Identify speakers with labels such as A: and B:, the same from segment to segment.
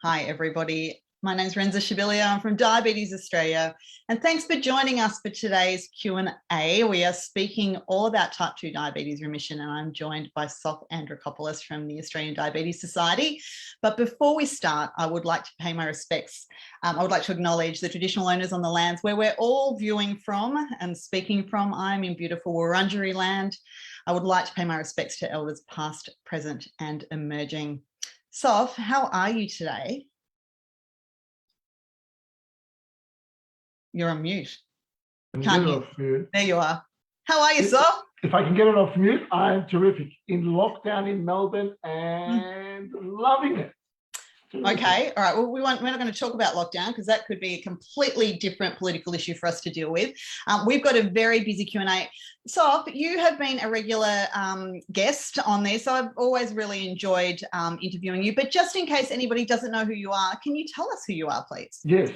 A: Hi, everybody. My name's Renza and A. I'm from Diabetes Australia, and thanks for joining us for today's Q&A. We are speaking all about type 2 diabetes remission, and I'm joined by Sof Andrikopoulos from the Australian Diabetes Society. But before we start, I would like to pay my respects. I would like to acknowledge the traditional owners on the lands where we're all viewing from and speaking from. I'm in beautiful Wurundjeri land. I would like to pay my respects to elders past, present, and emerging. Sof, how are you today? You're on mute.
B: Can't you? Off mute.
A: There you are. How are you, Sof?
B: If I can get it off mute, I am terrific. In lockdown in Melbourne and loving it. Terrific.
A: Okay, all right. Well, we're not going to talk about lockdown because that could be a completely different political issue for us to deal with. We've got a very busy Q&A. Sof, you have been a regular guest on this. I've always really enjoyed interviewing you. But just in case anybody doesn't know who you are, can you tell us who you are, please?
B: Yes.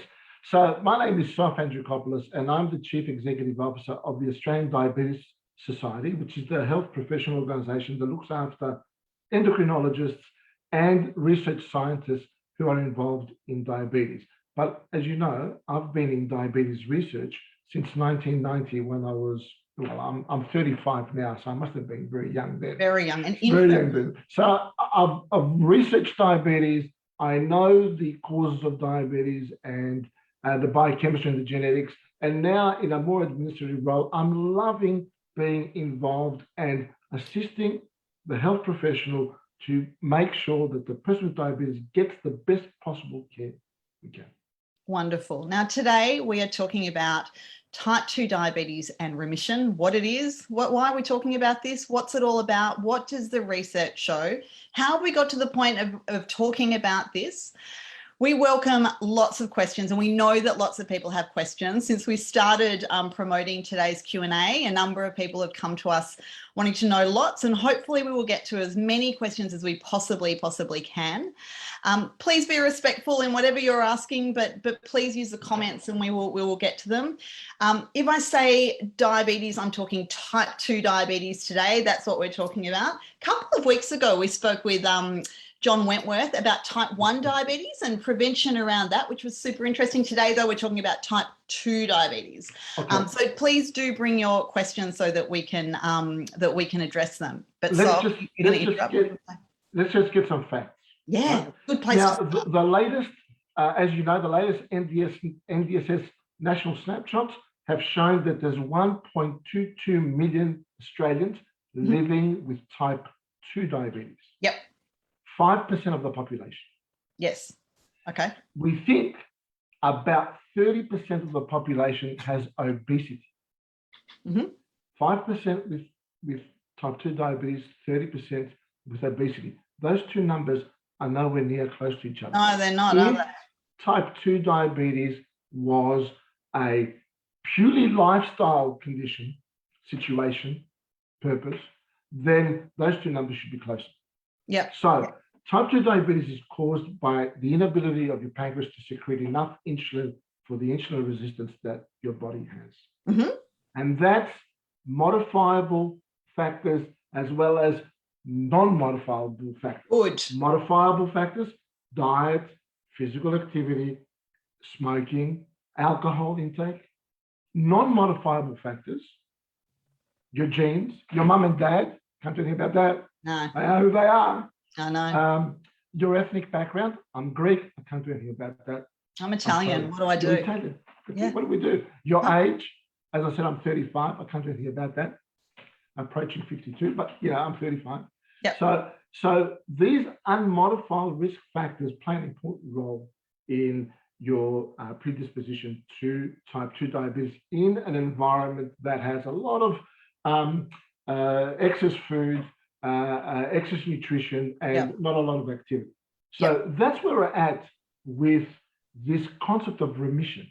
B: So my name is Sof Andrikopoulos, and I'm the Chief Executive Officer of the Australian Diabetes Society, which is the health professional organisation that looks after endocrinologists and research scientists who are involved in diabetes. But as you know, I've been in diabetes research since 1990 when I was, well, I'm 35 now, so I must have been very young then.
A: Very young. And
B: very young then. So I've researched diabetes. I know the causes of diabetes and the biochemistry and the genetics. And now in a more administrative role, I'm loving being involved and assisting the health professional to make sure that the person with diabetes gets the best possible care we can.
A: Wonderful. Now, today we are talking about type 2 diabetes and remission, what it is, why are we talking about this, what's it all about, what does the research show, how have we got to the point of talking about this. We welcome lots of questions, and we know that lots of people have questions. Since we started promoting today's Q&A, a number of people have come to us wanting to know lots, and hopefully we will get to as many questions as we possibly can. Please be respectful in whatever you're asking, but please use the comments and we will get to them. If I say diabetes, I'm talking type 2 diabetes today. That's what we're talking about. A couple of weeks ago, we spoke with John Wentworth about type 1 diabetes and prevention around that, which was super interesting. Today, though, we're talking about type 2 diabetes. Okay. So please do bring your questions so that we can address them. But let's
B: just get some facts.
A: Yeah, right? Good place.
B: Now, the latest, as you know, the latest NDSS national snapshots have shown that there's 1.22 million Australians living with type 2 diabetes.
A: Yep.
B: 5% of the population.
A: Yes. Okay.
B: We think about 30% of the population has obesity. 5% with type 2 diabetes, 30% with obesity. Those two numbers are nowhere near close to each other.
A: No, they're not, are they?
B: Type 2 diabetes was a purely lifestyle condition, situation, purpose, then those two numbers should be closer.
A: Yeah.
B: So type 2 diabetes is caused by the inability of your pancreas to secrete enough insulin for the insulin resistance that your body has. And that's modifiable factors as well as non-modifiable factors.
A: Good.
B: Modifiable factors, diet, physical activity, smoking, alcohol intake. Non-modifiable factors, your genes, your mum and dad, can't do anything about that.
A: No.
B: They are who they are.
A: I know.
B: Your ethnic background, I'm Greek, I can't do anything about that.
A: I'm Italian, what do I do?
B: You're Italian. Yeah. What do we do? Your age, as I said, I'm 35, I can't do anything about that. I'm approaching 52, but yeah, I'm 35. Yep. So these unmodified risk factors play an important role in your predisposition to type 2 diabetes in an environment that has a lot of excess food, excess nutrition, and not a lot of activity. So that's where we're at with this concept of remission.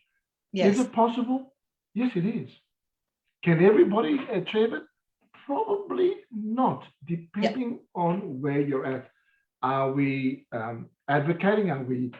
A: Yes.
B: Is it possible? Yes, it is. Can everybody achieve it? Probably not, depending on where you're at. Are we advocating? Are we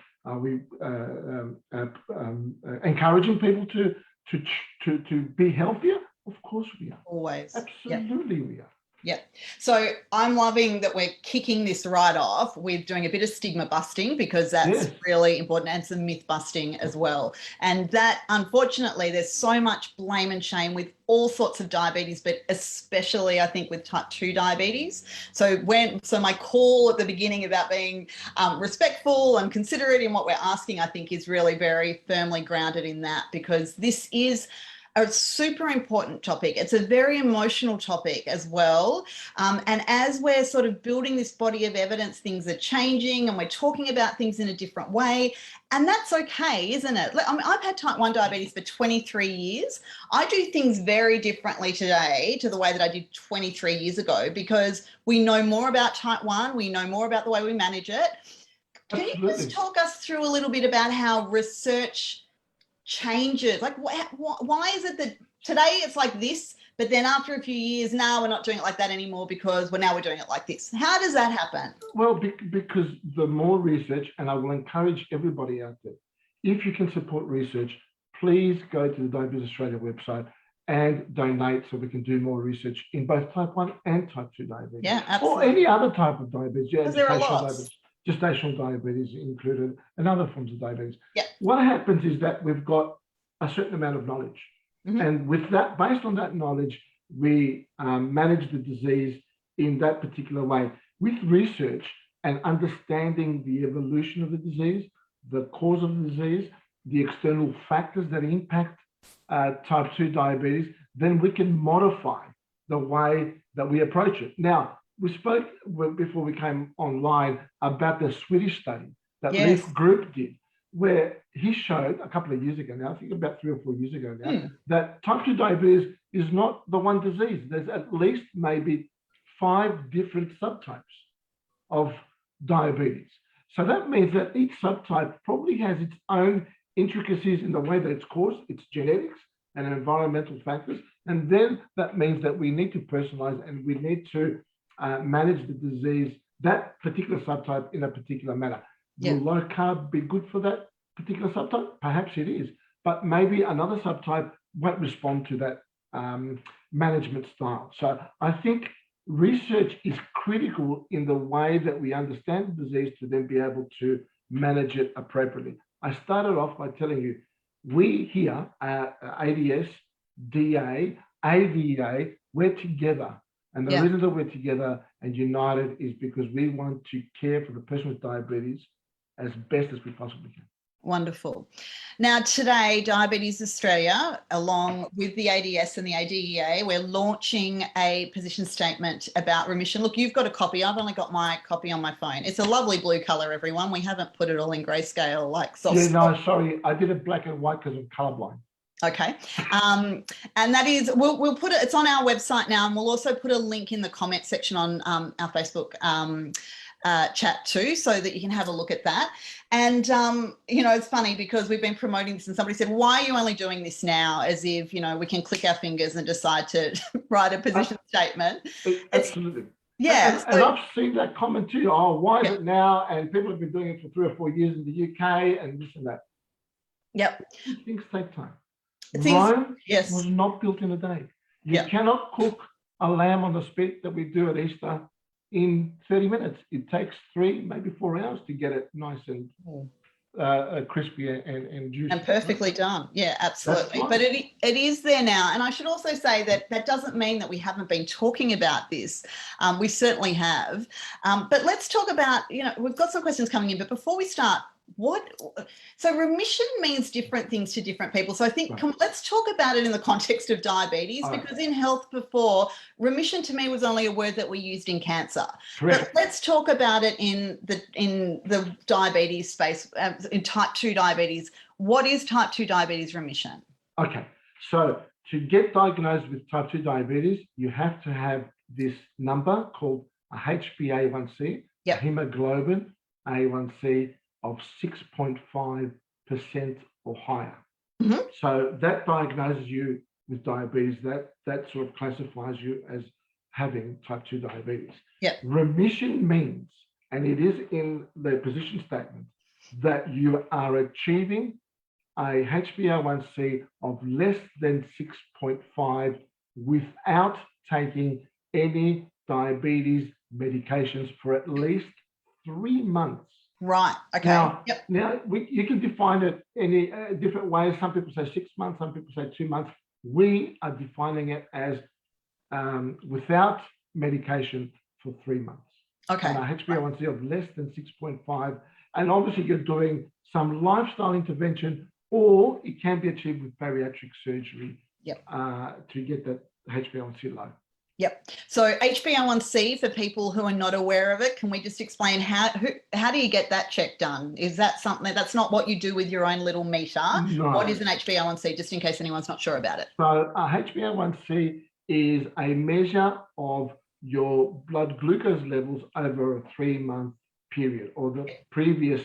B: encouraging people to be healthier? Of course we are.
A: Always.
B: Absolutely we are.
A: Yeah. So I'm loving that we're kicking this right off with doing a bit of stigma busting, because that's really important, and some myth busting as well. And that, unfortunately, there's so much blame and shame with all sorts of diabetes, but especially I think with type 2 diabetes. So my call at the beginning about being respectful and considerate in what we're asking, I think is really very firmly grounded in that, because this is a super important topic. It's a very emotional topic as well. And as we're sort of building this body of evidence, things are changing and we're talking about things in a different way. And that's okay, isn't it? I mean, I've had type 1 diabetes for 23 years. I do things very differently today to the way that I did 23 years ago, because we know more about type 1. We know more about the way we manage it. Can you just talk us through a little bit about how research changes? Like, why is it that today it's like this, but then after a few years, now we're not doing it like that anymore because we're doing it like this? How does that happen?
B: Well, because the more research, and I will encourage everybody out there, if you can support research, please go to the Diabetes Australia website and donate so we can do more research in both type 1 and type 2 diabetes.
A: Yeah, absolutely.
B: Or any other type of diabetes. Yeah,
A: there are lots.
B: Gestational diabetes included, and other forms of diabetes.
A: Yeah.
B: What happens is that we've got a certain amount of knowledge. And with that, based on that knowledge, we manage the disease in that particular way. With research and understanding the evolution of the disease, the cause of the disease, the external factors that impact type 2 diabetes, then we can modify the way that we approach it. Now, we spoke before we came online about the Swedish study that Leaf Group did, where he showed a couple of years ago now, I think about 3 or 4 years ago now, that type 2 diabetes is not the one disease. There's at least maybe 5 different subtypes of diabetes. So that means that each subtype probably has its own intricacies in the way that it's caused, its genetics and environmental factors. And then that means that we need to personalize and we need to manage the disease, that particular subtype, in a particular manner. Will low carb be good for that particular subtype? Perhaps it is, but maybe another subtype won't respond to that management style. So I think research is critical in the way that we understand the disease to then be able to manage it appropriately. I started off by telling you, we here at ADS, DA, AVA, we're together. And the reason that we're together and united is because we want to care for the person with diabetes as best as we possibly can.
A: Wonderful. Now, today, Diabetes Australia, along with the ADS and the ADEA, we're launching a position statement about remission. Look, you've got a copy. I've only got my copy on my phone. It's a lovely blue colour, everyone. We haven't put it all in grayscale like Sof.
B: Yeah, no, sorry. I did it black and white because I'm colourblind.
A: Okay. And that is, we'll put it, it's on our website now, and we'll also put a link in the comment section on our Facebook chat too, so that you can have a look at that. And, you know, it's funny because we've been promoting this and somebody said, why are you only doing this now? As if, you know, we can click our fingers and decide to write a position statement.
B: Absolutely.
A: Yeah.
B: And I've seen that comment too. Oh, why is it now? And people have been doing it for 3 or 4 years in the UK and this and that.
A: Yep.
B: Things take time. Rome
A: yes.
B: was not built in a day. You cannot cook a lamb on the spit that we do at Easter in 30 minutes. It takes 3, maybe 4 hours to get it nice and crispy and juicy.
A: And perfectly done. Yeah, absolutely. But it is there now. And I should also say that that doesn't mean that we haven't been talking about this. We certainly have. But let's talk about, you know, we've got some questions coming in, but before we start, so remission means different things to different people. So I think let's talk about it in the context of diabetes, because in health before, remission to me was only a word that we used in cancer.
B: Correct.
A: But let's talk about it in the diabetes space, in type 2 diabetes. What is type 2 diabetes remission? Okay,
B: so to get diagnosed with type 2 diabetes, you have to have this number called a HbA1c, hemoglobin A1c of 6.5% or higher. So that diagnoses you with diabetes. That sort of classifies you as having type 2 diabetes. Remission means, and it is in the position statement, that you are achieving a HbA1c of less than 6.5 without taking any diabetes medications for at least 3 months.
A: Right. Okay.
B: Now, you can define it in different ways. Some people say 6 months, some people say 2 months. We are defining it as without medication for 3 months.
A: Okay.
B: And a HbA1c of less than 6.5. And obviously you're doing some lifestyle intervention, or it can be achieved with bariatric surgery to get that HbA1c low.
A: Yep. So HbA1c, for people who are not aware of it, can we just explain how do you get that check done? Is that something that's not what you do with your own little meter?
B: No.
A: What is an HbA1c, just in case anyone's not sure about it?
B: So a HbA1c is a measure of your blood glucose levels over a 3-month period, or the previous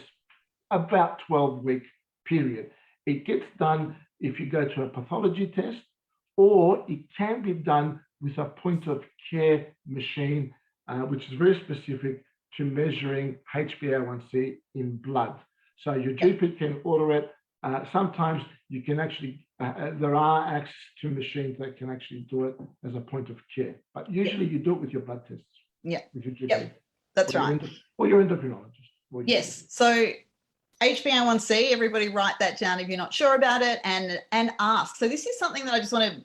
B: about 12-week period. It gets done if you go to a pathology test, or it can be done with a point of care machine, which is very specific to measuring HbA1c in blood. So your GP can order it. Sometimes you can actually, there are access to machines that can actually do it as a point of care, but usually you do it with your blood tests.
A: Yeah.
B: With your GP.
A: Yep. That's right.
B: Or your endocrinologist.
A: Yes. So HbA1c, everybody write that down if you're not sure about it, and ask. So this is something that I just want to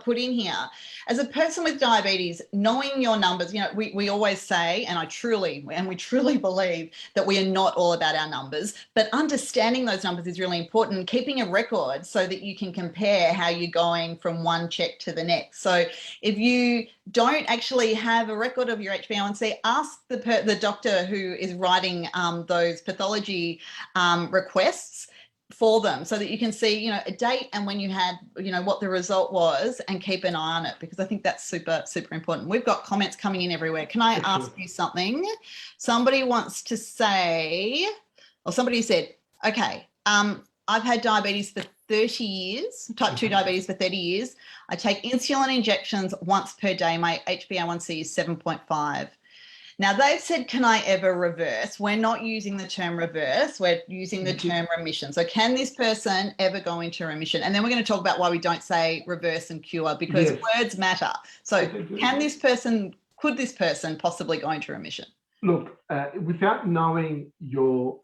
A: put in here. As a person with diabetes, knowing your numbers, we always say, and we truly believe that we are not all about our numbers, but understanding those numbers is really important. Keeping a record so that you can compare how you're going from one check to the next. So if you don't actually have a record of your HbA1c, ask the doctor who is writing those pathology requests for them, so that you can see, a date and when you had, what the result was, and keep an eye on it, because I think that's super, super important. We've got comments coming in everywhere. Can I ask you something? Somebody wants to say, or somebody said, okay, I've had diabetes for 30 years, type 2 diabetes for 30 years. I take insulin injections once per day. My HbA1c is 7.5. Now, they've said, can I ever reverse? We're not using the term reverse. We're using the term remission. So can this person ever go into remission? And then we're going to talk about why we don't say reverse and cure, because words matter. So could this person possibly go into remission? Look,
B: without knowing your,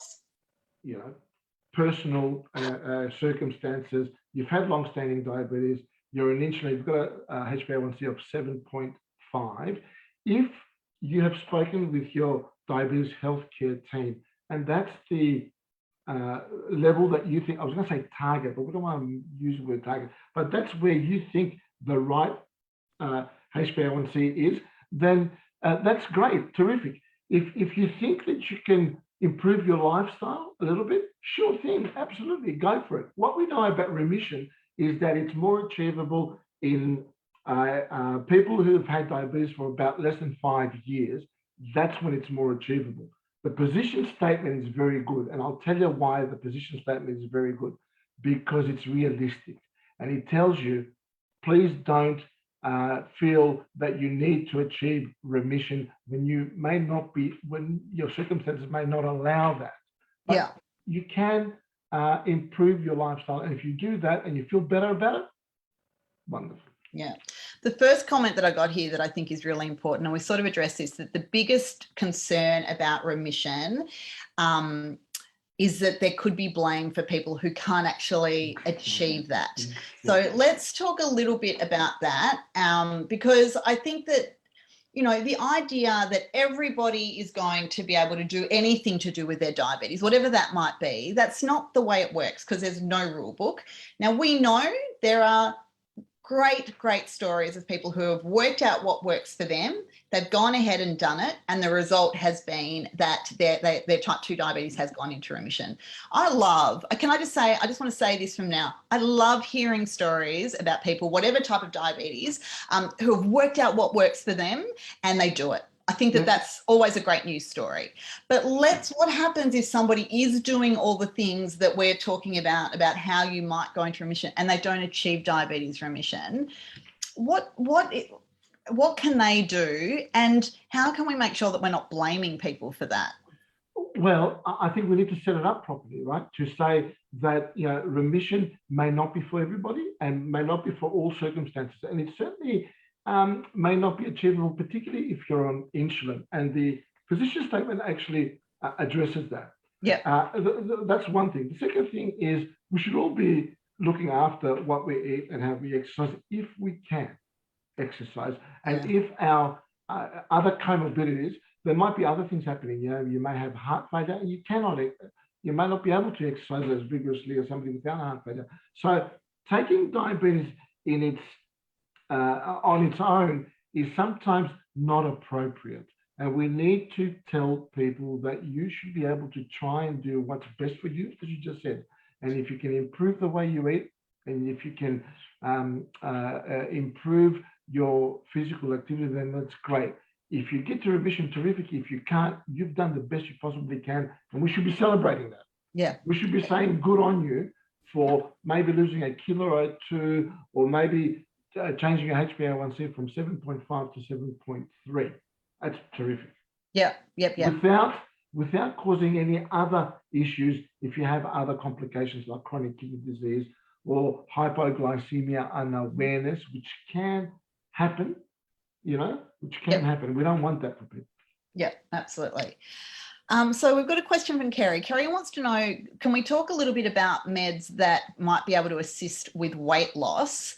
B: personal circumstances, you've had long-standing diabetes, you're an insulin, you've got a HbA1c of 7.5. If you have spoken with your diabetes healthcare team, and that's the level that you think, I was going to say target, but we don't want to use the word target, but that's where you think the right HbA1c is, then that's great, terrific. If you think that you can improve your lifestyle a little bit, sure thing, absolutely, go for it. What we know about remission is that it's more achievable in people who have had diabetes for about less than 5 years. That's when it's more achievable. The position statement is very good, and I'll tell you why the position statement is very good, because it's realistic, and it tells you, please don't feel that you need to achieve remission when your circumstances may not allow that. But you can improve your lifestyle, and if you do that and you feel better about it, wonderful.
A: Yeah. The first comment that I got here that I think is really important, and we sort of addressed this, that the biggest concern about remission is that there could be blame for people who can't actually achieve that. So let's talk a little bit about that, because I think that, the idea that everybody is going to be able to do anything to do with their diabetes, whatever that might be, that's not the way it works, because there's no rule book. Now, we know there are great stories of people who have worked out what works for them. They've gone ahead and done it, and the result has been that their type 2 diabetes has gone into remission. I just want to say this from now. I love hearing stories about people, whatever type of diabetes, who have worked out what works for them and they do it. I think that that's always a great news story. But what happens if somebody is doing all the things that we're talking about how you might go into remission, and they don't achieve diabetes remission? What can they do, and how can we make sure that we're not blaming people for that?
B: Well, I think we need to set it up properly, right? To say that remission may not be for everybody and may not be for all circumstances, and it certainly may not be achievable, particularly if you're on insulin. And the position statement actually addresses that.
A: Yeah.
B: That's one thing. The second thing is we should all be looking after what we eat and how we exercise if we can exercise. And if our other comorbidities, there might be other things happening. You may have heart failure and you may not be able to exercise as vigorously as somebody without heart failure. So taking diabetes in its on its own is sometimes not appropriate. And we need to tell people that you should be able to try and do what's best for you, as you just said. And if you can improve the way you eat, and if you can improve your physical activity, then that's great. If you get to remission, terrific. If you can't, you've done the best you possibly can. And we should be celebrating that.
A: Yeah.
B: We should be saying good on you for maybe losing a kilo or two, or maybe changing your HbA1c from 7.5 to 7.3. That's terrific.
A: Yeah.
B: Without causing any other issues, if you have other complications like chronic kidney disease or hypoglycemia unawareness, which can happen, happen. We don't want that for people.
A: Yeah, absolutely. So we've got a question from Kerry. Kerry wants to know, can we talk a little bit about meds that might be able to assist with weight loss?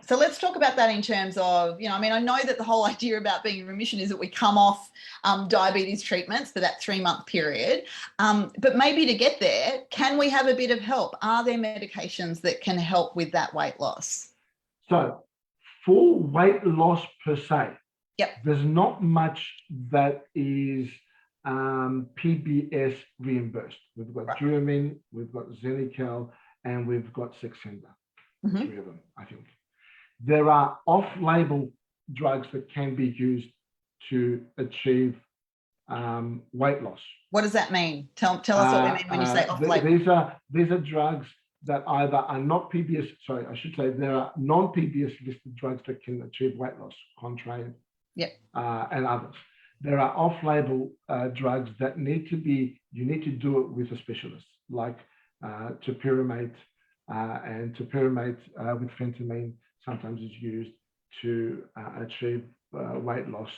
A: So let's talk about that in terms of, I know that the whole idea about being in remission is that we come off diabetes treatments for that 3-month period. But maybe to get there, can we have a bit of help? Are there medications that can help with that weight loss?
B: So for weight loss per se, there's not much that is PBS reimbursed. We've got Duramin, we've got Xenical, and we've got Saxenda. 3 of them, I think. There are off-label drugs that can be used to achieve weight loss.
A: What does that mean? Tell us what we mean when you say off-label.
B: These are drugs that either are not PBS, there are non-PBS listed drugs that can achieve weight loss, Contrain, and others. There are off-label drugs that you need to do it with a specialist, like topiramate, and topiramate with phentermine sometimes is used to achieve weight loss.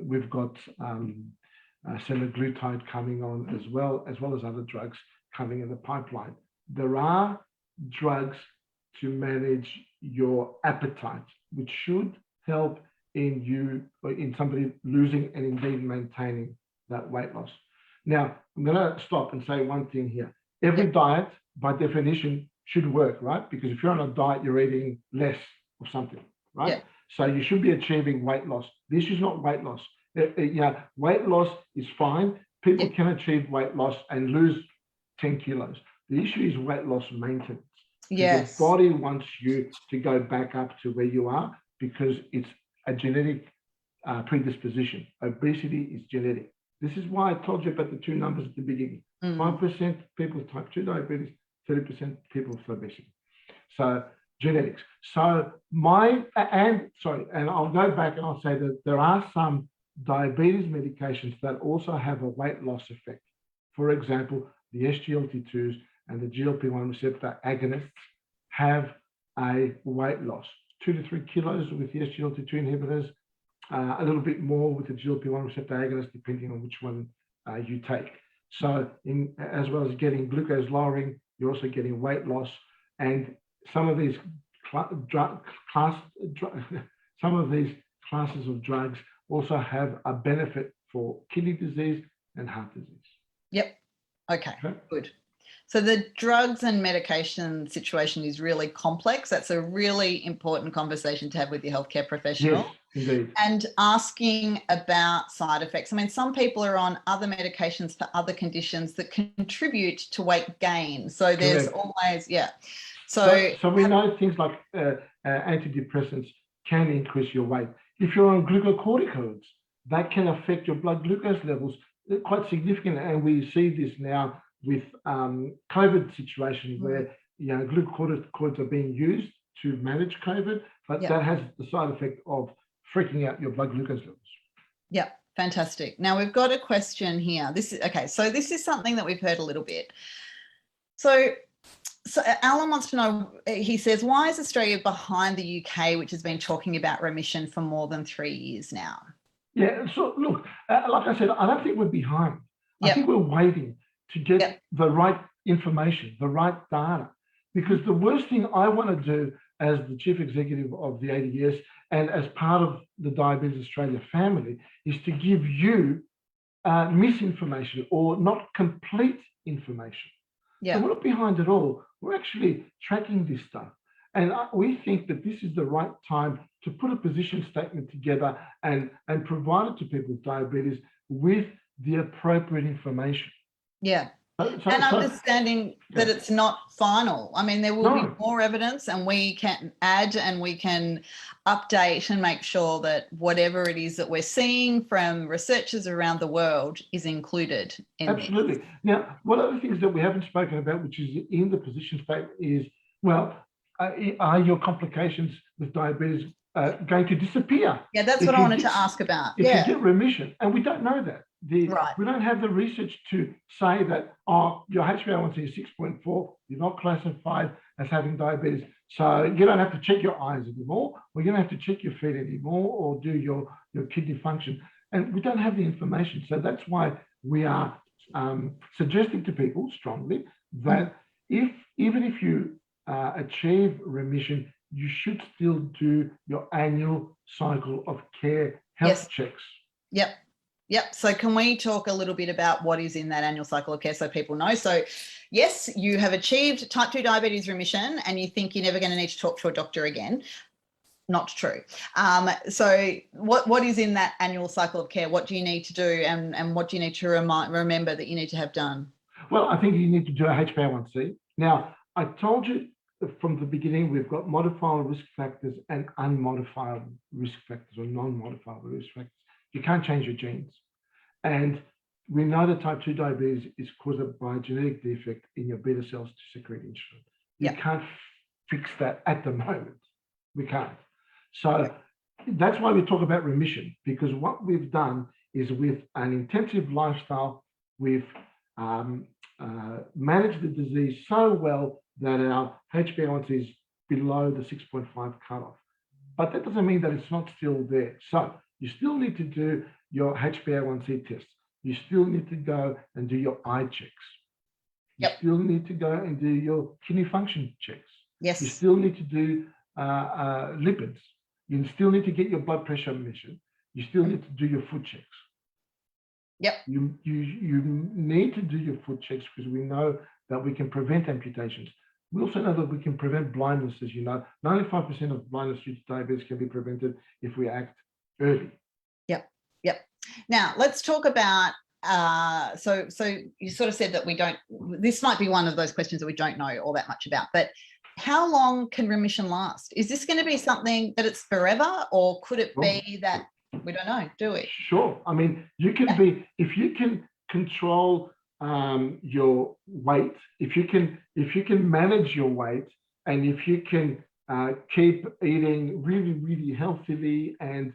B: We've got semaglutide coming on as well as other drugs coming in the pipeline. There are drugs to manage your appetite, which should help in somebody losing and indeed maintaining that weight loss. Now, I'm going to stop and say one thing here. Every diet, by definition, should work, right? Because if you're on a diet, you're eating less of something, right?
A: Yeah.
B: So you should be achieving weight loss. This is not weight loss. Weight loss is fine. People can achieve weight loss and lose 10 kilos. The issue is weight loss maintenance.
A: Yes.
B: Your body wants you to go back up to where you are because it's a genetic predisposition. Obesity is genetic. This is why I told you about the 2 numbers at the beginning. 5% people with type 2 diabetes, 30% people with obesity. So genetics. So and I'll go back and I'll say that there are some diabetes medications that also have a weight loss effect. For example, the SGLT2s and the GLP-1 receptor agonists have a weight loss, 2 to 3 kilos with the SGLT2 inhibitors, a little bit more with the GLP-1 receptor agonist, depending on which one you take. So as well as getting glucose lowering, you're also getting weight loss. And some of these classes of drugs also have a benefit for kidney disease and heart disease.
A: Yep. Okay. Good. So the drugs and medication situation is really complex. That's a really important conversation to have with your healthcare professional.
B: Yes, indeed.
A: And asking about side effects. I mean, some people are on other medications for other conditions that contribute to weight gain. So there's always, So
B: we know things like antidepressants can increase your weight. If you're on glucocorticoids, that can affect your blood glucose levels quite significantly. And we see this now with COVID situation where glucocorticoids are being used to manage COVID, but that has the side effect of freaking out your blood glucose levels.
A: Yeah, fantastic. Now we've got a question here. This is something that we've heard a little bit. So So Alan wants to know, he says, why is Australia behind the UK, which has been talking about remission for more than 3 years now?
B: Yeah, so look, like I said, I don't think we're behind.
A: Yep.
B: I think we're waiting to get the right information, the right data. Because the worst thing I want to do as the chief executive of the ADS and as part of the Diabetes Australia family is to give you misinformation or not complete information. So we're not behind at all. We're actually tracking this stuff. And we think that this is the right time to put a position statement together and provide it to people with diabetes with the appropriate information.
A: Yeah. And understanding that it's not final. I mean, there will be more evidence, and we can add and we can update and make sure that whatever it is that we're seeing from researchers around the world is included in
B: Absolutely.
A: this.
B: Now, one of the things that we haven't spoken about, which is in the position statement, is, well, are your complications with diabetes going to disappear?
A: Yeah, that's what I wanted to ask about.
B: If you get remission, and we don't know that. We don't have the research to say that, oh, your HbA1c is 6.4, you're not classified as having diabetes, so you don't have to check your eyes anymore, or you don't have to check your feet anymore, or do your kidney function. And we don't have the information. So that's why we are suggesting to people strongly that even if you achieve remission, you should still do your annual cycle of care health checks.
A: Yep. So can we talk a little bit about what is in that annual cycle of care so people know? So yes, you have achieved type 2 diabetes remission and you think you're never going to need to talk to a doctor again. Not true. So what is in that annual cycle of care? What do you need to do, and what do you need to remember that you need to have done?
B: Well, I think you need to do a HbA1c. Now, I told you from the beginning, we've got modifiable risk factors and unmodifiable risk factors or non-modifiable risk factors. You can't change your genes. And we know that type 2 diabetes is caused by a genetic defect in your beta cells to secrete insulin. You can't fix that at the moment. We can't. So that's why we talk about remission, because what we've done is with an intensive lifestyle, we've managed the disease so well that our HbA1c is below the 6.5 cutoff. But that doesn't mean that it's not still there. So you still need to do your HbA1c test. You still need to go and do your eye checks. You still need to go and do your kidney function checks.
A: Yes.
B: You still need to do lipids. You still need to get your blood pressure measured. You still need to do your foot checks.
A: Yep.
B: You need to do your foot checks because we know that we can prevent amputations. We also know that we can prevent blindness, as you know. 95% of blindness due to diabetes can be prevented if we act early.
A: Yep. Now, let's talk about, so you sort of said that this might be one of those questions that we don't know all that much about, but how long can remission last? Is this going to be something that it's forever, or could it be that we don't know, do we?
B: Sure. I mean, you can be, if you can control your weight, if you can manage your weight, and if you can keep eating really, really healthily and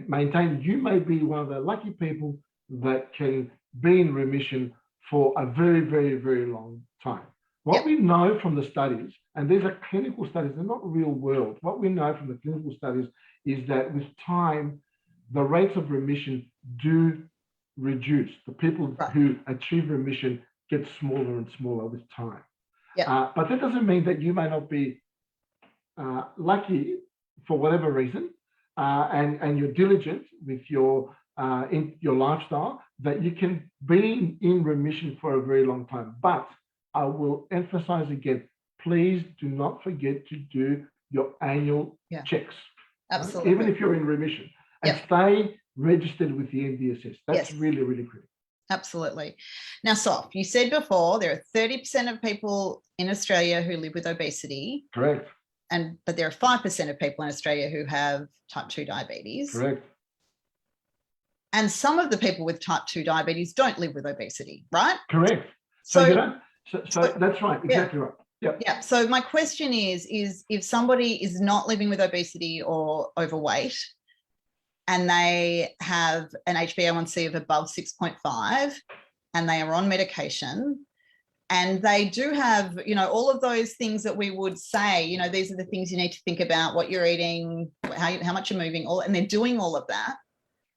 B: maintain, you may be one of the lucky people that can be in remission for a very, very, very long time. What we know from the studies, and these are clinical studies, they're not real world. What we know from the clinical studies is that with time, the rates of remission do reduce. The people who achieve remission get smaller and smaller with time. But that doesn't mean that you may not be lucky for whatever reason, and you're diligent with your in your lifestyle, that you can be in remission for a very long time. But I will emphasize again, please do not forget to do your annual checks.
A: Absolutely.
B: Even if you're in remission. And stay registered with the NDSS. That's really, really critical.
A: Absolutely. Now, Sof, you said before there are 30% of people in Australia who live with obesity.
B: Correct.
A: But there are 5% of people in Australia who have type 2 diabetes.
B: Correct.
A: And some of the people with type 2 diabetes don't live with obesity, right?
B: Correct. So that's right. Exactly right.
A: Yeah. So my question is if somebody is not living with obesity or overweight and they have an HbA1c of above 6.5 and they are on medication, And they do have, all of those things that we would say, these are the things you need to think about, what you're eating, how much you're moving, and they're doing all of that.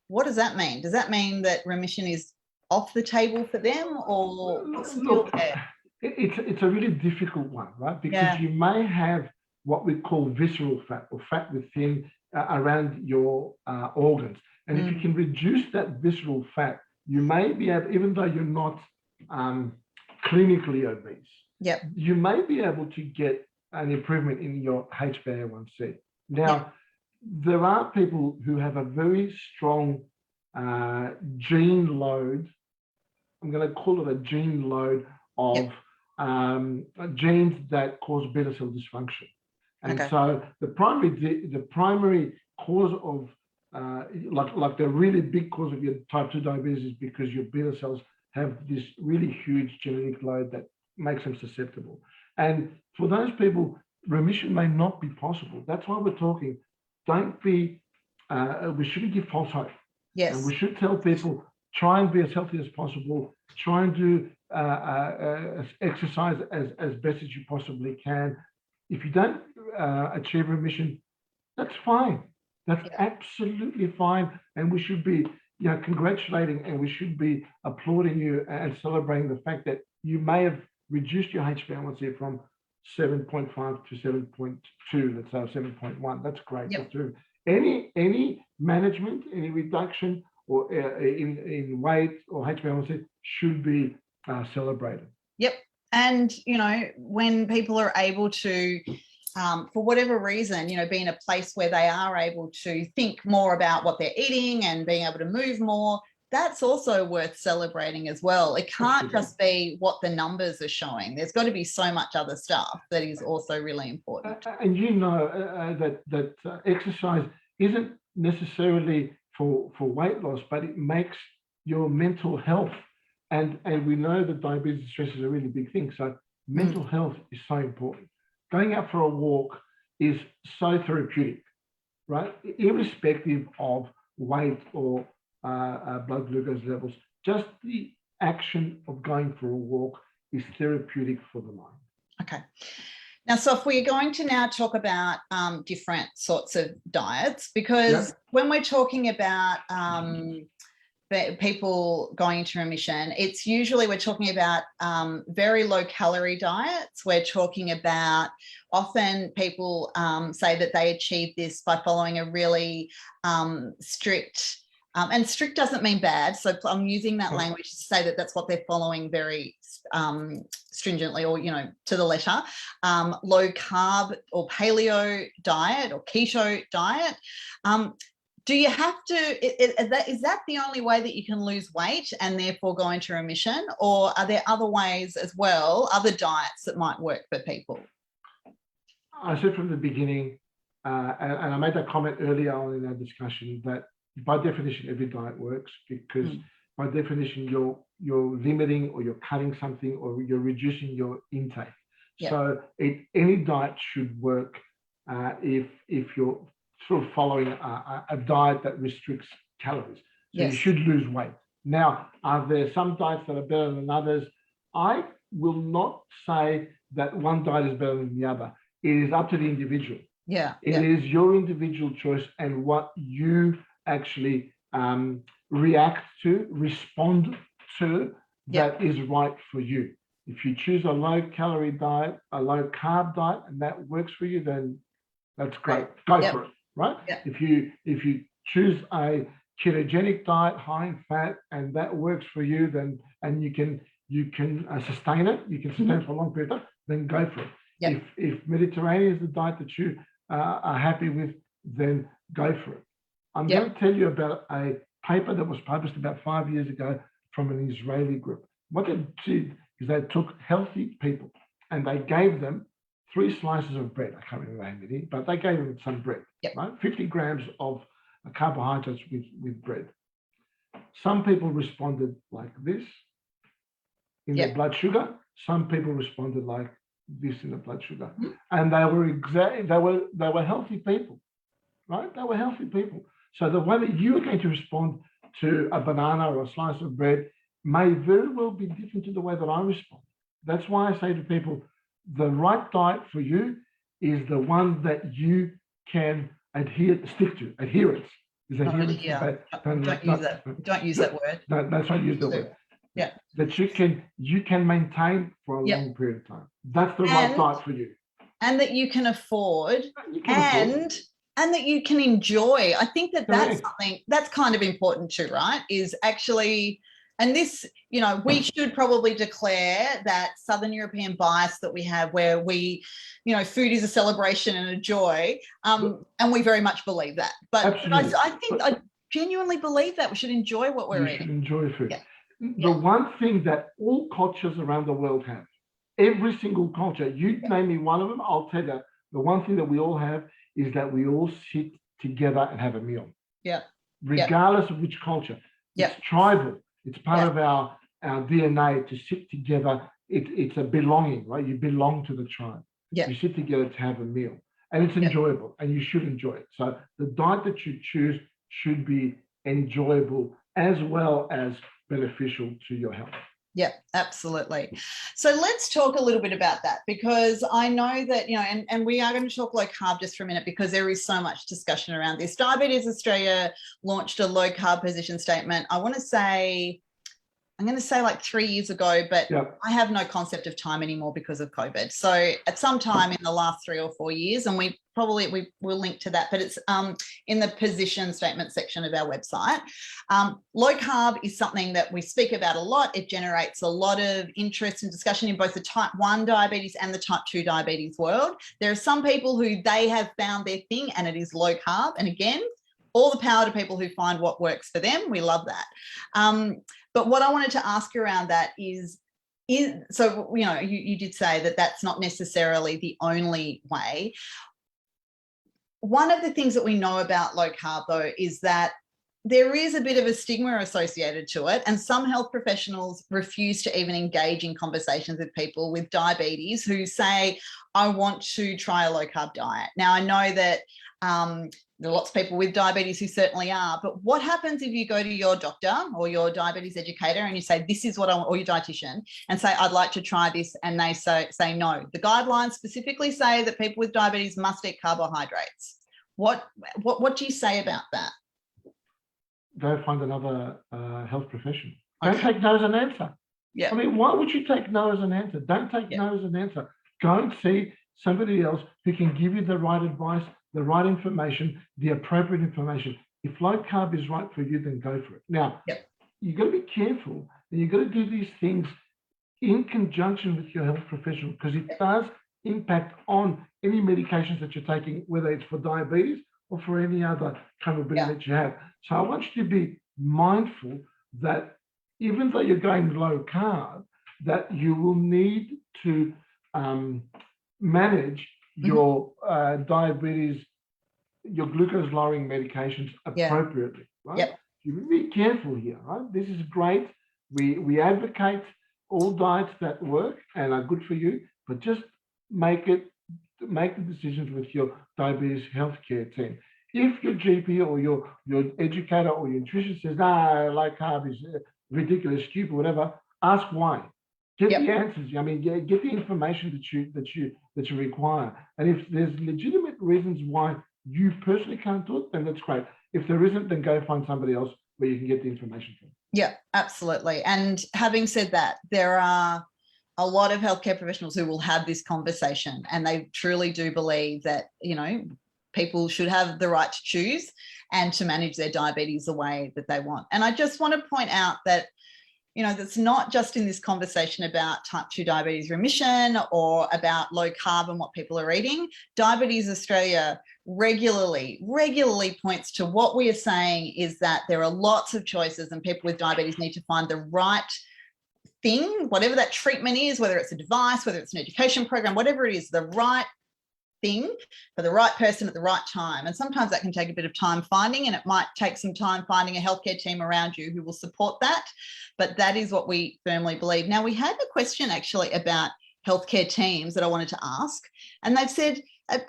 A: What does that mean? Does that mean that remission is off the table for them, or still there?
B: It's a really difficult one, right? Because you may have what we call visceral fat, or fat within around your organs. And if you can reduce that visceral fat, you may be able, even though you're not clinically obese, you may be able to get an improvement in your HbA1c. Now, there are people who have a very strong gene load. I'm going to call it a gene load of genes that cause beta cell dysfunction. And so the primary cause of, like the really big cause of your type 2 diabetes is because your beta cells have this really huge genetic load that makes them susceptible. And for those people, remission may not be possible. That's why we're talking, we shouldn't give false hope.
A: Yes.
B: And we should tell people, try and be as healthy as possible, try and do exercise as best as you possibly can. If you don't achieve remission, that's fine. That's absolutely fine. And we should be congratulating, and we should be applauding you and celebrating the fact that you may have reduced your HbA1c from 7.5 to 7.2, let's say 7.1. That's great. Yep. Any management, any reduction or in weight or HbA1c should be celebrated.
A: Yep. And, when people are able to, for whatever reason, be in a place where they are able to think more about what they're eating and being able to move more, that's also worth celebrating as well. It can't just be what the numbers are showing. There's got to be so much other stuff that is also really important.
B: And that exercise isn't necessarily for weight loss, but it makes your mental health. And we know that diabetes and stress is a really big thing. So mental health is so important. Going out for a walk is so therapeutic, right? Irrespective of weight or blood glucose levels, just the action of going for a walk is therapeutic for the mind.
A: Okay. Now, so if we're going to now talk about different sorts of diets, because when we're talking about people going into remission, it's usually we're talking about very low calorie diets. We're talking about, often people say that they achieve this by following a really strict, and strict doesn't mean bad, so I'm using that language to say that that's what they're following very stringently, or to the letter, low carb or paleo diet or keto diet. Do you have to, is that the only way that you can lose weight and therefore go into remission? Or are there other ways as well, other diets that might work for people?
B: I said from the beginning, and I made that comment earlier on in our discussion, that by definition, every diet works, because by definition, you're limiting or you're cutting something or you're reducing your intake. Yep. So any diet should work if you're sort of following a diet that restricts calories. So you should lose weight. Now, are there some diets that are better than others? I will not say that one diet is better than the other. It is up to the individual. It is your individual choice and what you actually react to, respond to, that is right for you. If you choose a low calorie diet, a low carb diet, and that works for you, then that's great. Go for it. Right? If you choose a ketogenic diet, high in fat, and that works for you, then and you can sustain it, you can sustain it for a long period of time, then go for it. If Mediterranean is the diet that you are happy with, then go for it. I'm going to tell you about a paper that was published about 5 years ago from an Israeli group. What they did is they took healthy people and they gave them 3 slices of bread. I can't remember how many, but they gave them some bread, right? 50 grams of carbohydrates with bread. Some people responded like this in their blood sugar. Some people responded like this in the blood sugar. And they were healthy people, right? They were healthy people. So the way that you are going to respond to a banana or a slice of bread may very well be different to the way that I respond. That's why I say to people, the right diet for you is the one that you can stick to. Adherence is adherence.
A: Don't use that word.
B: No, that's not use the word.
A: Yeah.
B: That you can maintain for a long period of time. That's the right diet for you.
A: And that you can afford, and that you can enjoy. I think that's something that's kind of important too, right? Is actually, and this, we should probably declare that Southern European bias that we have, where we, food is a celebration and a joy, and we very much believe that. But I genuinely believe that we should enjoy what we're eating.
B: You should enjoy food. Yeah. The one thing that all cultures around the world have, every single culture, you name me one of them, I'll tell you, the one thing that we all have is that we all sit together and have a meal.
A: Yeah.
B: Regardless of which culture. It's tribal. It's part of our DNA to sit together. It's a belonging, right? You belong to the tribe.
A: Yeah.
B: You sit together to have a meal. And it's enjoyable, and you should enjoy it. So the diet that you choose should be enjoyable as well as beneficial to your health.
A: Yeah, absolutely. So let's talk a little bit about that, because I know that, and we are going to talk low carb just for a minute, because there is so much discussion around this. Diabetes Australia launched a low carb position statement. I'm going to say like 3 years ago, but I have no concept of time anymore because of COVID. So at some time in the last 3 or 4 years, and we will link to that, but it's in the position statement section of our website. Low carb is something that we speak about a lot. It generates a lot of interest and discussion in both the type 1 diabetes and the type 2 diabetes world. There are some people who they have found their thing, and it is low carb. And again, all the power to people who find what works for them. We love that. But what I wanted to ask you around that is so, you did say that that's not necessarily the only way. One of the things that we know about low carb, though, is that there is a bit of a stigma associated to it, and some health professionals refuse to even engage in conversations with people with diabetes who say, I want to try a low carb diet. Now, I know that there are lots of people with diabetes who certainly are, but what happens if you go to your doctor or your diabetes educator and you say, this is what I want, or your dietitian, and say, I'd like to try this, and they say no? The guidelines specifically say that people with diabetes must eat carbohydrates. What do you say about that?
B: Go find another health professional. Don't take no as an answer.
A: Yeah.
B: I mean, why would you take no as an answer? Don't take no as an answer. Go and see somebody else who can give you the right advice, the right information, the appropriate information. If low carb is right for you, then go for it. Now, you've got to be careful, and you've got to do these things in conjunction with your health professional, because it does impact on any medications that you're taking, whether it's for diabetes or for any other comorbidity that you have. So I want you to be mindful that even though you're going low carb, that you will need to manage your diabetes, your glucose lowering medications appropriately, right?
A: Yep.
B: You be careful here, right? This is great. We advocate all diets that work and are good for you, but just make the decisions with your diabetes healthcare team. If your GP or your educator or your nutritionist says, low carb is ridiculous, stupid, whatever, ask why. Get the answers. I mean, get the information that you require. And if there's legitimate reasons why you personally can't do it, then that's great. If there isn't, then go find somebody else where you can get the information from. Yeah,
A: absolutely. And having said that, there are a lot of healthcare professionals who will have this conversation, and they truly do believe that, people should have the right to choose and to manage their diabetes the way that they want. And I just want to point out that, that's not just in this conversation about type 2 diabetes remission or about low carb and what people are eating. Diabetes Australia regularly points to what we are saying is that there are lots of choices, and people with diabetes need to find the right thing, whatever that treatment is, whether it's a device, whether it's an education program, whatever it is, the right thing for the right person at the right time. And sometimes that can take a bit of time finding, and it might take some time finding a healthcare team around you who will support that. But that is what we firmly believe. Now, we had a question actually about healthcare teams that I wanted to ask, and they've said,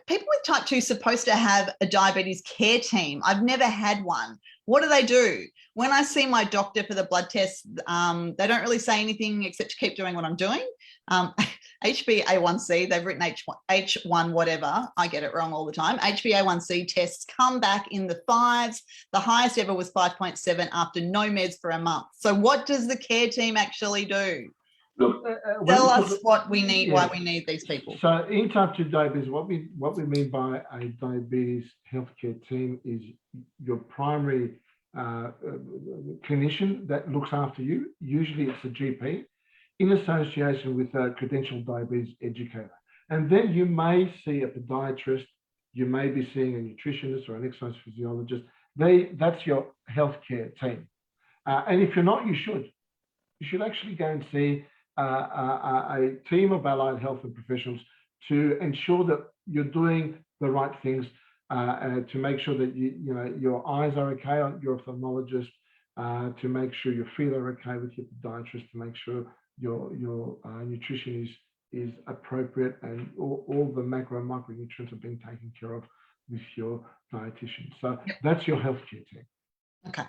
A: people with type 2 are supposed to have a diabetes care team. I've never had one. What do they do? when I see my doctor for the blood tests, they don't really say anything except to keep doing what I'm doing. HbA1c, they've written H1 whatever. I get it wrong all the time. HbA1c tests come back in the 5s. The highest ever was 5.7 after no meds for a month. So what does the care team actually do?
B: Look,
A: tell us what we need, why we need these people.
B: So in type 2 diabetes, what we mean by a diabetes healthcare team is your primary clinician that looks after you. Usually it's a GP in association with a credentialed diabetes educator. And then you may see a podiatrist, you may be seeing a nutritionist or an exercise physiologist. That's your healthcare team. And if you're not, you should actually go and see a team of allied health and professionals to ensure that you're doing the right things, to make sure that your eyes are okay on your ophthalmologist, to make sure your feet are okay with your podiatrist, to make sure your nutrition is appropriate and all the macro and micronutrients are being taken care of with your dietitian. So that's your healthcare team.
A: Okay.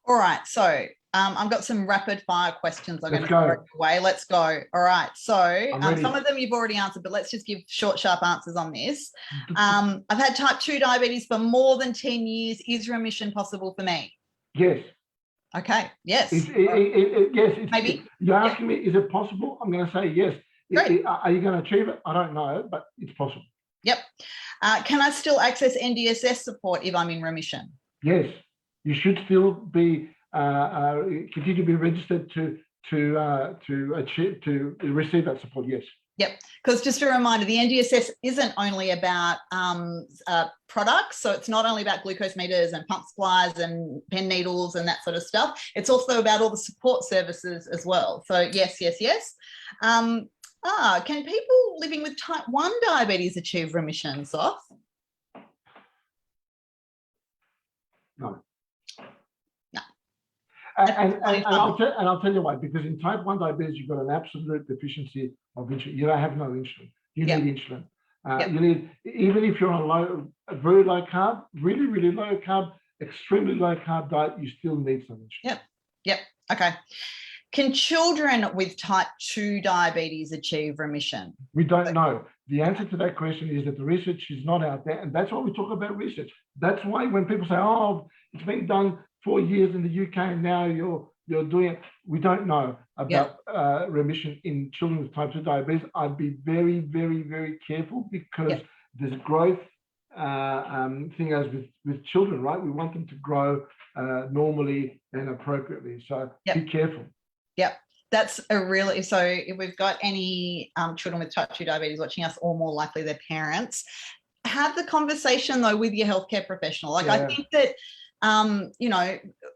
A: All right. So I've got some rapid fire questions. I'm going to throw it away. Let's go. All right. So some of them you've already answered, but let's just give short, sharp answers on this. I've had type 2 diabetes for more than 10 years. Is remission possible for me?
B: Yes.
A: Okay. Yes.
B: Yes.
A: Maybe.
B: You're asking me, is it possible? I'm going to say yes. Are you going to achieve it? I don't know, but it's possible.
A: Yep. Can I still access NDSS support if I'm in remission?
B: Yes. You should still be continue to be registered to receive that support. Yes.
A: Yep. Because just a reminder, the NDSS isn't only about products. So it's not only about glucose meters and pump supplies and pen needles and that sort of stuff. It's also about all the support services as well. So yes, yes, yes. Can people living with type 1 diabetes achieve remission, Sof?
B: No. And I'll tell you why, because in type 1 diabetes, you've got an absolute deficiency of insulin. You don't have no insulin. You need insulin. You need, even if you're on a very low carb, really, really low carb, extremely low carb diet, you still need some insulin.
A: Yep. Okay. Can children with type 2 diabetes achieve remission?
B: We don't know. The answer to that question is that the research is not out there, and that's why we talk about research. That's why when people say, "Oh, it's been done 4 years in the UK, and now you're doing it," we don't know about remission in children with type 2 diabetes. I'd be very, very, very careful because there's growth thing as with children, right? We want them to grow normally and appropriately. So be careful.
A: Yep. That's a really, so if we've got any children with type 2 diabetes watching us, or more likely their parents, have the conversation though with your healthcare professional. Like I think that,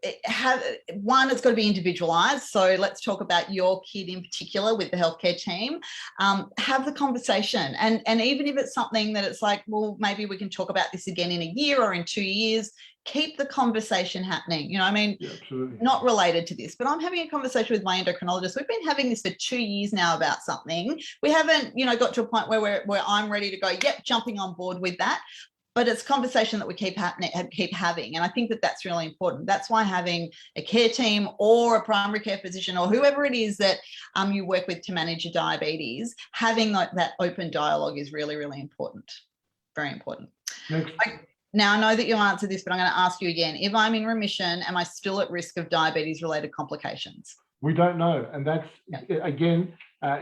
A: it's got to be individualized. So let's talk about your kid in particular with the healthcare team. Have the conversation. And even if it's something that it's like, well, maybe we can talk about this again in a year or in 2 years, keep the conversation happening. You know, I mean, not related to this, but I'm having a conversation with my endocrinologist. We've been having this for 2 years now about something. We haven't, got to a point where I'm ready to go, jumping on board with that. But it's a conversation that we keep having. And I think that that's really important. That's why having a care team or a primary care physician or whoever it is that you work with to manage your diabetes, having that open dialogue is really, really important. Very important. Now, I know that you'll answer this, but I'm going to ask you again. If I'm in remission, am I still at risk of diabetes-related complications?
B: We don't know. And that's, again,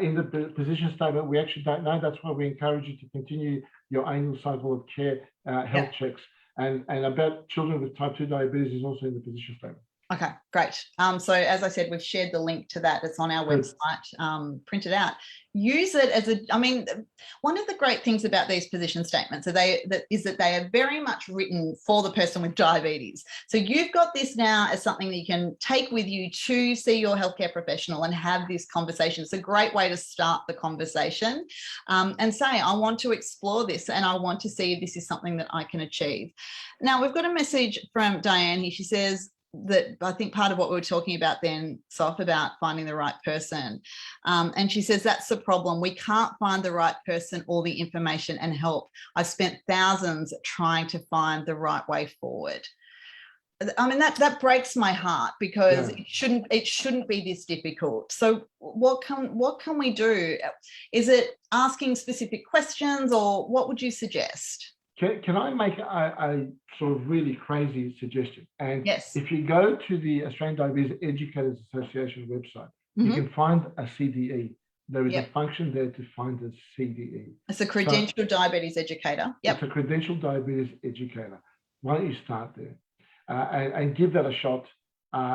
B: in the position statement, we actually don't know. That's why we encourage you to continue your annual cycle of care health checks. And about children with type 2 diabetes is also in the position statement.
A: Okay, great. So as I said, we've shared the link to that. It's on our website, print it out. Use it as one of the great things about these position statements is that they are very much written for the person with diabetes. So you've got this now as something that you can take with you to see your healthcare professional and have this conversation. It's a great way to start the conversation and say, I want to explore this and I want to see if this is something that I can achieve. Now, we've got a message from Diane here. She says, that I think part of what we were talking about then, Sof, about finding the right person. And she says, that's the problem. We can't find the right person or the information and help. I've spent thousands trying to find the right way forward. I mean, that breaks my heart, because it shouldn't be this difficult. So what can we do? Is it asking specific questions, or what would you suggest?
B: Can I make a sort of really crazy suggestion? And
A: yes,
B: if you go to the Australian Diabetes Educators Association website, you can find a CDE. There is a function there to find a CDE.
A: It's a credentialed diabetes educator.
B: It's a credentialed diabetes educator. Why don't you start there and give that a shot?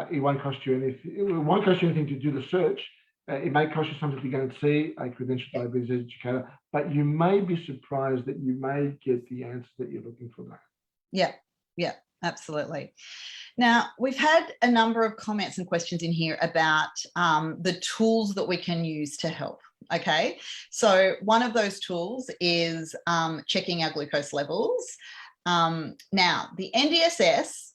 B: It won't cost you anything. It won't cost you anything to do the search. It may cost you something to go and see a credentialed diabetes educator, but you may be surprised that you may get the answer that you're looking for there.
A: Yeah, absolutely. Now, we've had a number of comments and questions in here about the tools that we can use to help. Okay, so one of those tools is checking our glucose levels. Now, the NDSS,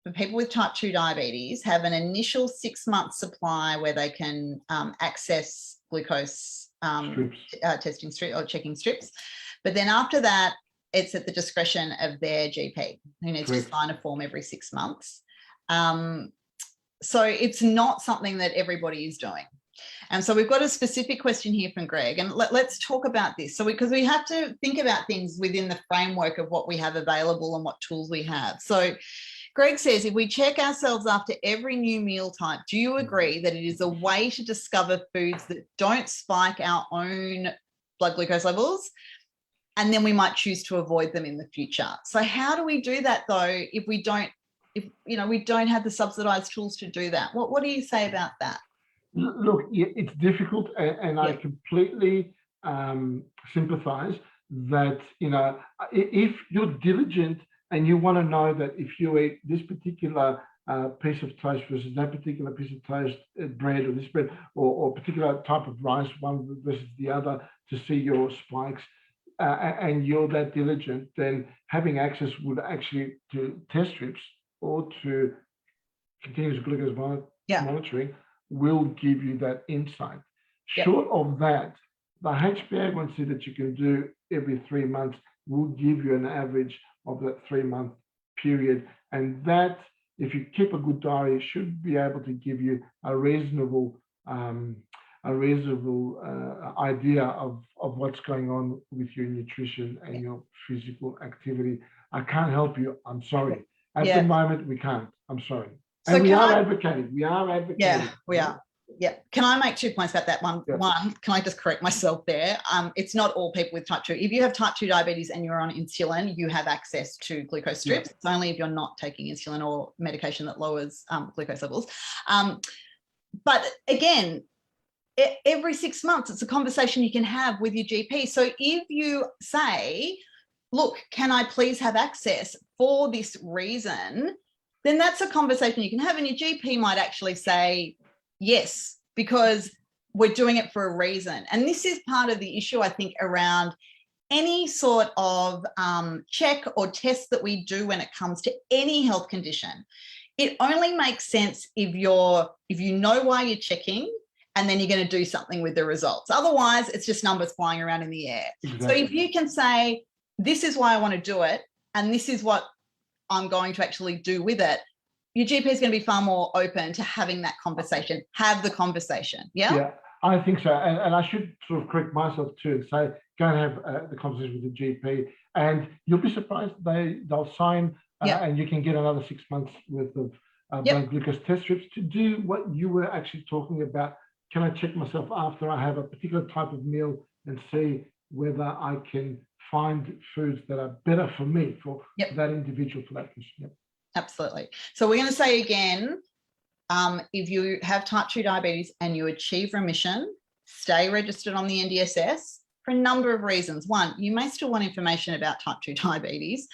A: for people with type 2 diabetes, have an initial 6-month supply where they can access glucose testing strip or checking strips. But then after that, it's at the discretion of their GP, who needs to sign a form every 6 months. So it's not something that everybody is doing. And so we've got a specific question here from Greg, and let's talk about this. So because we have to think about things within the framework of what we have available and what tools we have. So Greg says, if we check ourselves after every new meal type, do you agree that it is a way to discover foods that don't spike our own blood glucose levels, and then we might choose to avoid them in the future? So how do we do that, though, if we don't have the subsidized tools to do that? What do you say about that?
B: Look, it's difficult, and I completely sympathize that, if you're diligent and you want to know that if you eat this particular piece of toast versus that particular piece of toast, bread, or this bread, or particular type of rice, one versus the other, to see your spikes, and you're that diligent, then having access would actually to test strips or to continuous glucose monitoring will give you that insight. Short of that, the HbA1c that you can do every 3 months will give you an average of that 3-month period, and that, if you keep a good diary, should be able to give you a reasonable idea of what's going on with your nutrition and your physical activity. I can't help you. I'm sorry. At the moment, we can't. I'm sorry. So and we are advocating. We are advocating.
A: Yeah, we are. Yeah. Can I make 2 points about that? One, can I just correct myself there? It's not all people with type 2. If you have type 2 diabetes and you're on insulin, you have access to glucose strips. It's only if you're not taking insulin or medication that lowers glucose levels. But again, every 6 months, it's a conversation you can have with your GP. So if you say, look, can I please have access for this reason, then that's a conversation you can have, and your GP might actually say yes, because we're doing it for a reason. And this is part of the issue, I think, around any sort of check or test that we do when it comes to any health condition. It only makes sense if you know why you're checking, and then you're going to do something with the results. Otherwise, it's just numbers flying around in the air. Exactly. So if you can say, this is why I want to do it, and this is what I'm going to actually do with it, your GP is going to be far more open to having that conversation. Have the conversation. Yeah,
B: I think so. And I should sort of correct myself too and say, go and have the conversation with the GP, and you'll be surprised they'll sign and you can get another 6 months worth of blood glucose test strips to do what you were actually talking about. Can I check myself after I have a particular type of meal and see whether I can find foods that are better for me, for that individual, for that person?
A: Absolutely. So we're going to say again, if you have type 2 diabetes and you achieve remission, stay registered on the NDSS for a number of reasons. One, you may still want information about type 2 diabetes.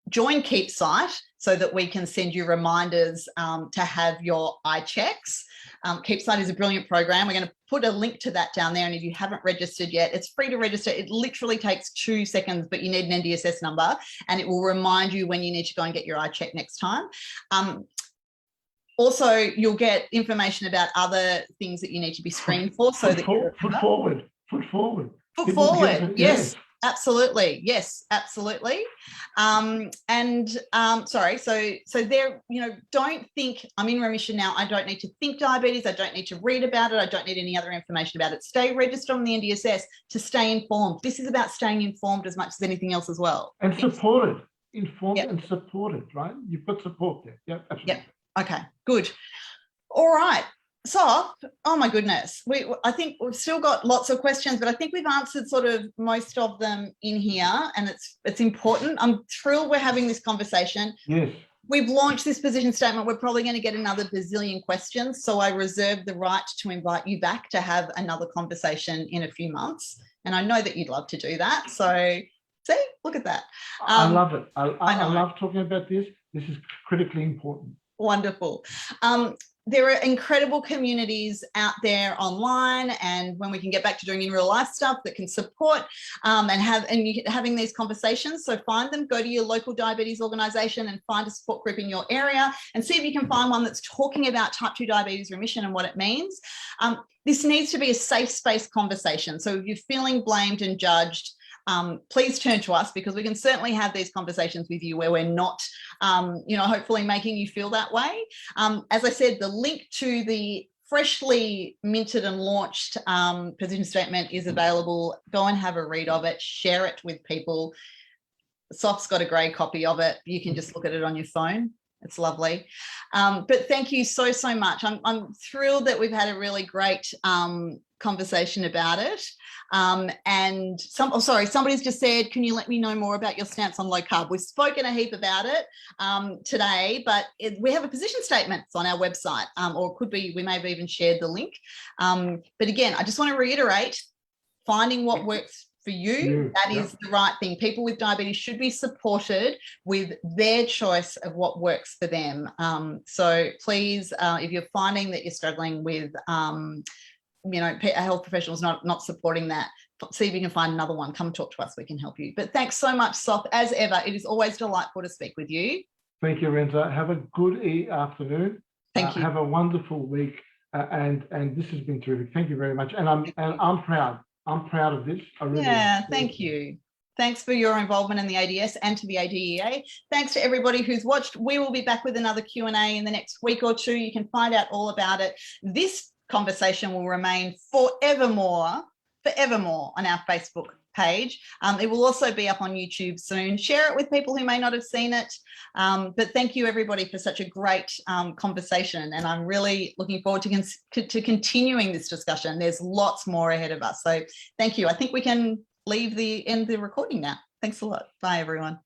A: Join KeepSite so that we can send you reminders to have your eye checks. KeepSite is a brilliant program. We're going to put a link to that down there. And if you haven't registered yet, it's free to register. It literally takes 2 seconds, but you need an NDSS number, and it will remind you when you need to go and get your eye check next time. Also, you'll get information about other things that you need to be screened for. So that
B: Foot forward.
A: Foot forward, yes. absolutely. Yes, absolutely. Sorry. So there, don't think I'm in remission now. I don't need to think diabetes. I don't need to read about it. I don't need any other information about it. Stay registered on the NDSS to stay informed. This is about staying informed as much as anything else as well.
B: And supported, informed and supported, right? You've got support there. Yep, absolutely.
A: Yep. Okay, good. All right. Sof, oh my goodness. I think we've still got lots of questions, but I think we've answered sort of most of them in here, and it's important. I'm thrilled we're having this conversation.
B: Yes.
A: We've launched this position statement. We're probably going to get another bazillion questions, so I reserve the right to invite you back to have another conversation in a few months, and I know that you'd love to do that. So see, look at that.
B: I love it. I love talking about this. This is critically important.
A: Wonderful. There are incredible communities out there online, and when we can get back to doing in real life stuff that can support having these conversations. So find them, go to your local diabetes organisation and find a support group in your area and see if you can find one that's talking about type 2 diabetes remission and what it means. This needs to be a safe space conversation. So if you're feeling blamed and judged, please turn to us, because we can certainly have these conversations with you where we're not, hopefully making you feel that way. As I said, the link to the freshly minted and launched position statement is available. Go and have a read of it, share it with people. Sof's got a great copy of it. You can just look at it on your phone. It's lovely. But thank you so much. I'm thrilled that we've had a really great conversation about it. Somebody's just said, can you let me know more about your stance on low carb? We've spoken a heap about it today, but we have a position statement on our website, or it could be, we may have even shared the link. But again, I just want to reiterate, finding what works for you, that is the right thing. People with diabetes should be supported with their choice of what works for them. So please, if you're finding that you're struggling with, health professionals not supporting that, see if you can find another one. Come talk to us, we can help you. But thanks so much, Sof. As ever, it is always delightful to speak with you.
B: Thank you, Renza. Have a good afternoon.
A: Thank you.
B: Have a wonderful week, and this has been terrific. Thank you very much. And I'm proud. I'm proud of this. I really am.
A: Thank you. Thanks for your involvement in the ADS and to the ADEA. Thanks to everybody who's watched. We will be back with another Q&A in the next week or two. You can find out all about it. This conversation will remain forevermore on our Facebook page. It will also be up on YouTube soon. Share it with people who may not have seen it. But thank you, everybody, for such a great conversation. And I'm really looking forward to continuing this discussion. There's lots more ahead of us. So thank you. I think we can end the recording now. Thanks a lot. Bye, everyone.